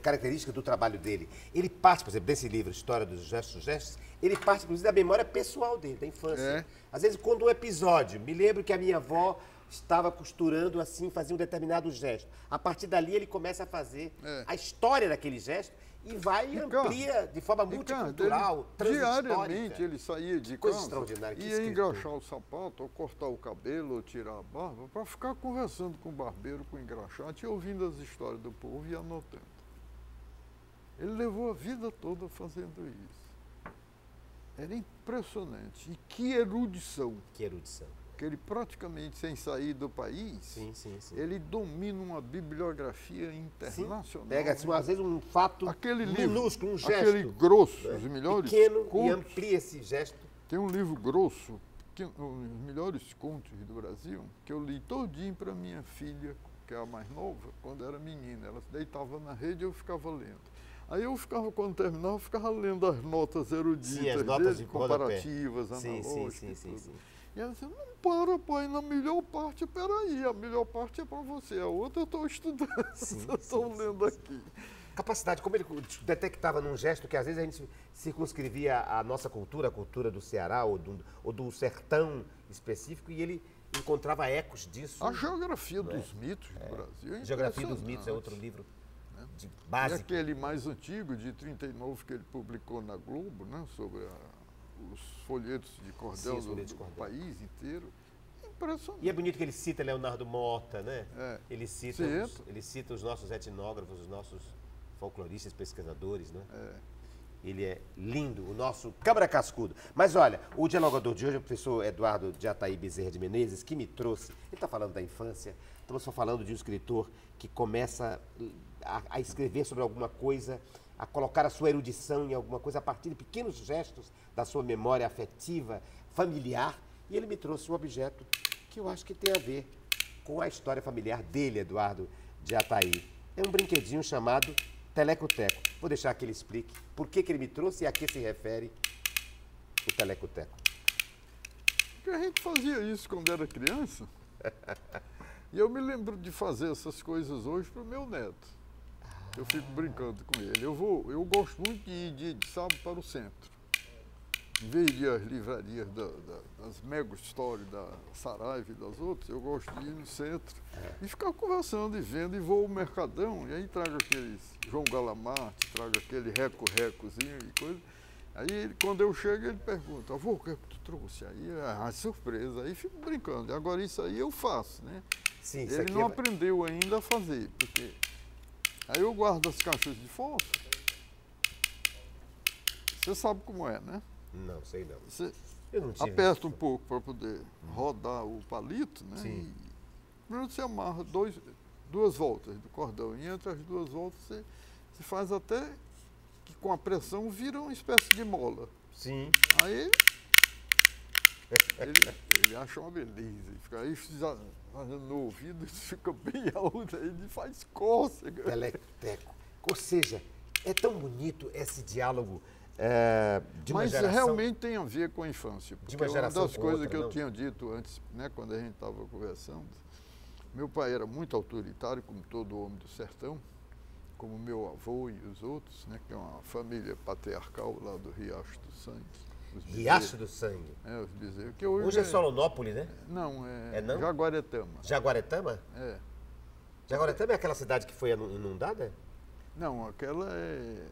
característica do trabalho dele. Ele parte, por exemplo, desse livro, História dos Gestos, ele parte, inclusive, da memória pessoal dele, da infância. É. Às vezes, quando um episódio, me lembro que a minha avó estava costurando assim, fazia um determinado gesto. A partir dali, ele começa a fazer a história daquele gesto e vai e amplia de forma multicultural, diariamente ele saía de Coisa casa, extraordinária, que ia escritor. engraxar o sapato, ou cortar o cabelo, ou tirar a barba, para ficar conversando com o barbeiro, com o engraxate, e ouvindo as histórias do povo e anotando. Ele levou a vida toda fazendo isso. Era impressionante. E que erudição. Que erudição. Que ele praticamente, sem sair do país, Sim. ele domina uma bibliografia internacional. Pega, assim, às vezes, um fato Aquele minúsculo, um livro, gesto. aquele grosso, os melhores pequeno, e contos. amplia esse gesto. Tem um livro grosso, os melhores contos do Brasil, que eu li todinho para minha filha, que é a mais nova, quando era menina. Ela se deitava na rede e eu ficava lendo. Aí eu ficava, quando terminava, eu ficava lendo as notas eruditas Sim, as notas dele, de rodapé. comparativas, analógicas Sim. e tudo. E ela disse, não para, pai, na melhor parte, peraí, a melhor parte é para você, a outra eu estou estudando, eu estou lendo aqui. capacidade, como ele detectava num gesto que às vezes a gente circunscrevia a nossa cultura, a cultura do Ceará ou do sertão específico, e ele encontrava ecos disso. A geografia dos mitos do Brasil é Geografia dos Mitos é outro livro e básico. aquele mais antigo, de 39, que ele publicou na Globo, né, sobre os folhetos de cordel do país inteiro. Impressionante. E é bonito que ele cita Leonardo Mota, né? É. Ele cita os nossos etnógrafos, os nossos folcloristas, pesquisadores, né? Ele é lindo, o nosso Câmara Cascudo. Mas olha, o dialogador de hoje é o professor Eduardo de Ataí Bezerra de Menezes, que me trouxe, ele está falando da infância, estamos só falando de um escritor que começa a escrever sobre alguma coisa, a colocar a sua erudição em alguma coisa a partir de pequenos gestos da sua memória afetiva, familiar, e ele me trouxe um objeto que eu acho que tem a ver com a história familiar dele, Eduardo de Ataí. É um brinquedinho chamado Teleco-Teco. Vou deixar que ele explique por que ele me trouxe e a que se refere o Teleco-Teco. Porque a gente fazia isso quando era criança. E eu me lembro de fazer essas coisas hoje para o meu neto. Eu fico brincando com ele. Eu gosto muito de ir de sábado para o centro. Em vez de ir às livrarias das Mega Story, da Saraiva e das outras, eu gosto de ir no centro e ficar conversando e vendo, e vou ao Mercadão, e aí trago aqueles João Galamarte, trago aquele reco-recozinho e coisa. Aí quando eu chego, ele pergunta: avô, o que é que tu trouxe? Aí, surpresa, aí fico brincando. Agora isso aí eu faço, né? Sim, ele não aprendeu ainda a fazer, porque aí eu guardo as caixas de fósforo. Você sabe como é, né? Não, sei não. Você eu não tive aperta um pouco para poder rodar o palito, né? Sim. E primeiro você amarra duas voltas do cordão, e entre as duas voltas você faz até que com a pressão vira uma espécie de mola. Sim. Aí ele acha uma beleza, e fica aí fazendo no ouvido, isso fica bem alto, aí ele faz cócega. Teleco-Teco. Ou seja, é tão bonito esse diálogo de uma Mas geração. realmente tem a ver com a infância. Porque uma geração das com coisas outra, que eu não? tinha dito antes, né, quando a gente estava conversando, meu pai era muito autoritário, como todo homem do sertão, como meu avô e os outros, né, que é uma família patriarcal lá do Riacho do Sangue. Riacho do Sangue. Os bezerros. Que hoje é Solonópolis, né? Não, não? Jaguaretama. Jaguaretama? É. Jaguaretama é aquela cidade que foi inundada? Não, aquela é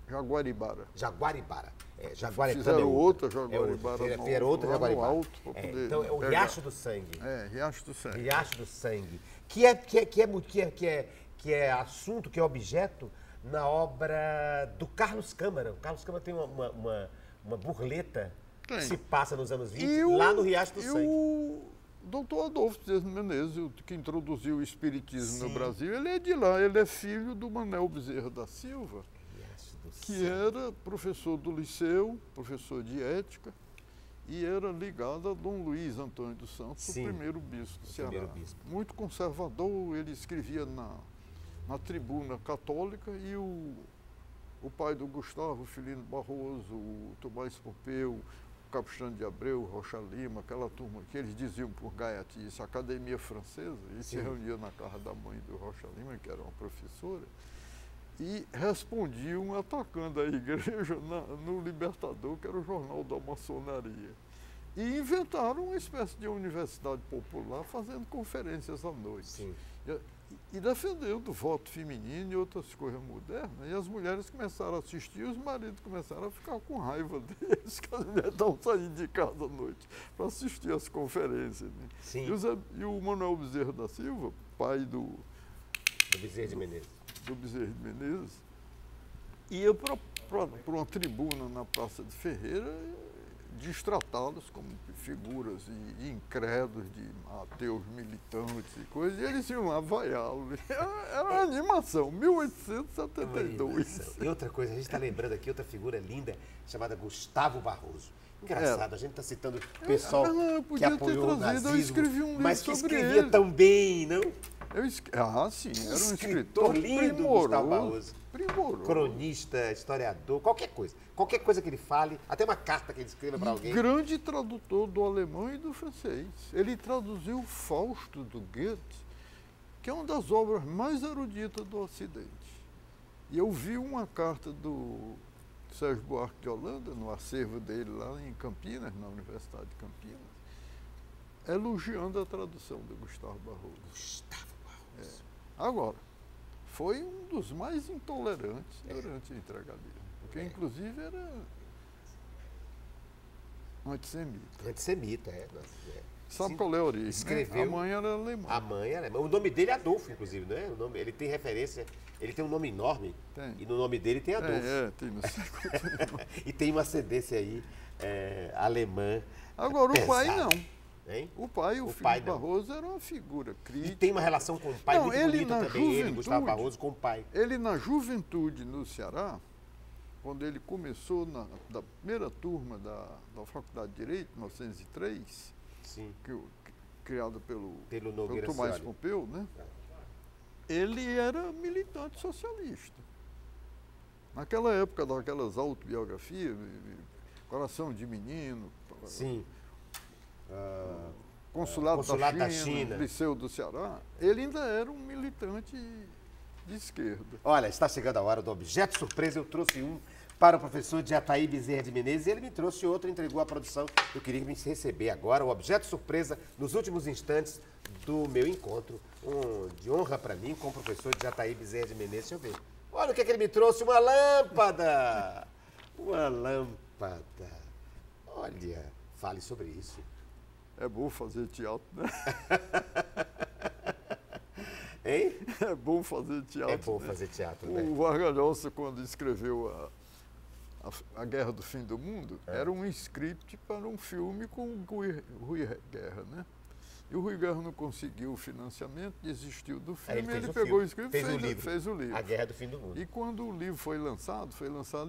Jaguaribara. Jaguaribara. Jaguaretama Fizeram outra. Jaguaribara. Fizeram outra Jaguaribara. Alto poder então é o pegar. Riacho do Sangue. Riacho do Sangue. Riacho do Sangue. Que é assunto, que é objeto na obra do Carlos Câmara. O Carlos Câmara tem uma burleta que se passa nos anos 20 lá no Riacho do Sangue. O doutor Adolfo Bezerra de Menezes, que introduziu o espiritismo Sim. no Brasil, ele é de lá, ele é filho do Manuel Bezerra da Silva, que era professor do Liceu, professor de ética, e era ligado a Dom Luiz Antônio dos Santos, Sim. o primeiro bispo do Ceará. Primeiro bispo. Muito conservador, ele escrevia na Tribuna Católica, e o pai do Gustavo, Filino Barroso, o Tomás Pompeu, o Capistrano de Abreu, Rocha Lima, aquela turma que eles diziam por gaiatice, a Academia Francesa, e se reunia na casa da mãe do Rocha Lima, que era uma professora, e respondiam atacando a igreja no Libertador, que era o jornal da maçonaria. E inventaram uma espécie de universidade popular fazendo conferências à noite. Sim. E defendendo o voto feminino e outras coisas modernas. E as mulheres começaram a assistir, e os maridos começaram a ficar com raiva deles, que as mulheres estavam saindo de casa à noite para assistir as conferências. Né? Sim. E o Manuel Bezerra da Silva, pai do Bezerra de Menezes. Do Bezerra de Menezes, ia para uma tribuna na Praça de Ferreira destratá-los como figuras de incrédulos, de ateus militantes e coisas, e eles iam lá vaiá-los. Era uma animação, 1872. E outra coisa, a gente está lembrando aqui outra figura linda chamada Gustavo Barroso. Engraçado, a gente está citando o pessoal que apoiou o nazismo, eu escrevi um livro mas que sobre escrevia ele. tão bem, não? Sim, era um escritor lindo, primoroso, Gustavo Barroso. Primoroso. Cronista, historiador, qualquer coisa que ele fale, até uma carta que ele escreva para alguém. Grande tradutor do alemão e do francês. Ele traduziu Fausto do Goethe, que é uma das obras mais eruditas do Ocidente. E eu vi uma carta do Sérgio Buarque de Holanda, no acervo dele lá em Campinas, na Universidade de Campinas, elogiando a tradução do Gustavo Barroso. Gustavo Barroso. Agora, foi um dos mais intolerantes durante a integralismo, porque inclusive era antissemita. Antissemita, Sabe qual é a origem? Escreveu. A mãe era alemã. A mãe era alemã. O nome dele é Adolfo, inclusive, não é? O nome, ele tem referência, ele tem um nome enorme. Tem. E no nome dele tem Adolfo. Tem, não sei quanto. E tem uma ascendência aí alemã. Agora, pesada. o pai não. Hein? O pai, o filho pai de não. Barroso, era uma figura crítica. E tem uma relação com o pai muito bonita também, ele, Gustavo juventude, Barroso, com o pai. Ele, na juventude no Ceará, quando ele começou da primeira turma da Faculdade de Direito, em 1903, Sim. criada pelo Nogueira Tomás Scioli. Pompeu, né? Ele era militante socialista. Naquela época daquelas autobiografias, Coração de Menino, Sim. Consulado Consulado da da China, China. Liceu do Ceará, ele ainda era um militante de esquerda. Olha, está chegando a hora do objeto surpresa. Eu trouxe um para o professor Jataí Bezerra de Menezes e ele me trouxe outro, entregou à produção. Eu queria me receber agora o objeto surpresa nos últimos instantes do meu encontro, de honra para mim, com o professor Jataí Bezerra de Menezes. Deixa eu ver. Olha o que ele me trouxe, uma lâmpada! Uma lâmpada. Olha, fale sobre isso. É bom fazer teatro, né? Hein? É bom fazer teatro. É bom né? fazer teatro, né? O Vargas Llosa, quando escreveu a Guerra do Fim do Mundo, era um script para um filme com o Rui Guerra, né? E o Rui Guerra não conseguiu o financiamento, desistiu do filme, ele pegou o script e fez o livro. A Guerra do Fim do Mundo. E quando o livro foi lançado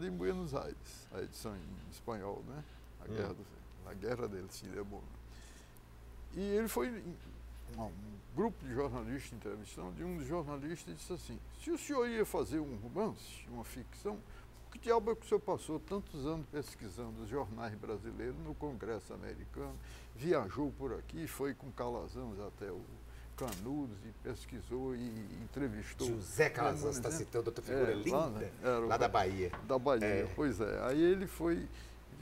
em Buenos Aires, a edição em espanhol, né? A Guerra del Fim do Mundo. E ele foi, um grupo de jornalistas entrevistando, e um dos jornalistas disse assim, se o senhor ia fazer um romance, uma ficção, por que diabo é que o senhor passou tantos anos pesquisando os jornais brasileiros no Congresso americano, viajou por aqui, foi com Calazans até o Canudos e pesquisou e entrevistou. José Calazans está citando outra figura linda, lá da Bahia. Da Bahia, pois é. Aí ele foi e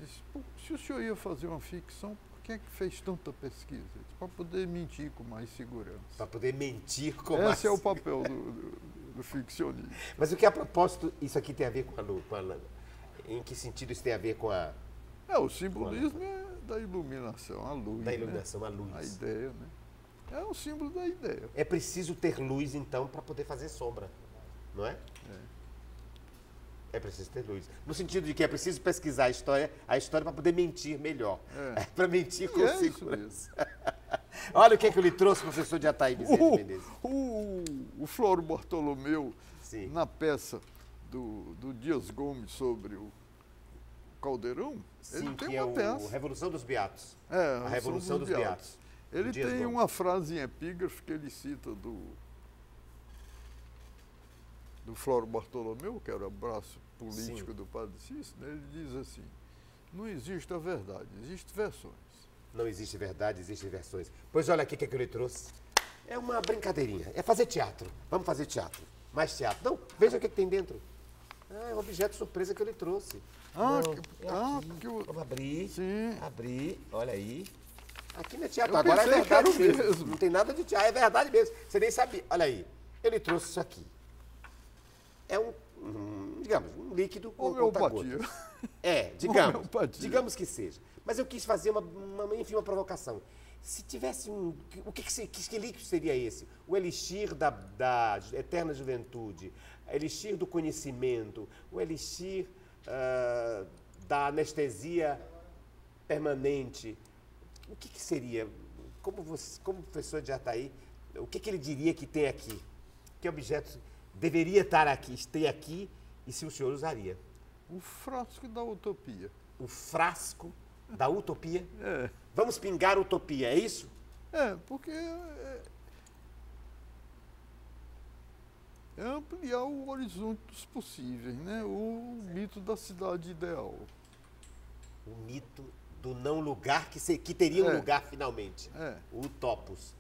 disse, se o senhor ia fazer uma ficção, por que é que fez tanta pesquisa? Para poder mentir com mais segurança. Para poder mentir com mais Esse é o papel do ficcionista. Mas o que a propósito isso aqui tem a ver com a lâmpada? Em que sentido isso tem a ver com a... O simbolismo é da iluminação, a luz. Da iluminação, né? a luz. A ideia, né? É um símbolo da ideia. É preciso ter luz, então, para poder fazer sombra, não é? É preciso ter luz. No sentido de que é preciso pesquisar a história para poder mentir melhor. Para mentir com segurança. Olha o que eu lhe trouxe, professor Jataí Bezerra de Menezes. O Floro Bartolomeu, Sim. na peça do Dias Gomes sobre o Caldeirão, Sim, ele tem que uma peça. A Revolução dos Beatos. A Revolução dos Beatos. Ele tem uma frase em epígrafe que ele cita do Floro Bartolomeu, que era o braço político do Padre Cícero, né? Ele diz assim, não existe a verdade, existem versões. Não existe verdade, existem versões. Pois olha aqui o que eu lhe trouxe. É uma brincadeirinha, é fazer teatro. Vamos fazer teatro. Mais teatro. Não, veja o que tem dentro. É um objeto surpresa que eu lhe trouxe. Vamos abrir. Sim. Abrir, olha aí. Aqui não é teatro, Eu agora é pensei que era verdade o mesmo. mesmo. Não tem nada de teatro, é verdade mesmo. Você nem sabia. Olha aí, eu lhe trouxe isso aqui. É digamos, um líquido com homeopatia. digamos que seja. Mas eu quis fazer enfim, uma provocação. Se tivesse que líquido seria esse? O elixir da eterna juventude, o elixir do conhecimento, o elixir da anestesia permanente. O que seria? Como professor de Jataí, o que ele diria que tem aqui? Que objeto deveria estar aqui, ter aqui, e se o senhor usaria? O frasco da utopia. O frasco da utopia? É. Vamos pingar utopia, é isso? Porque é ampliar o horizonte dos possíveis, né? O mito da cidade ideal. O mito do não lugar, que teria um lugar finalmente. O utopos.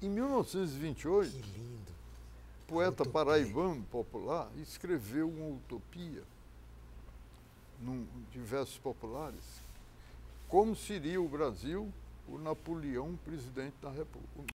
Em 1928... Que lindo. poeta paraibano popular escreveu uma utopia, de versos populares, como seria o Brasil, o Napoleão presidente da República.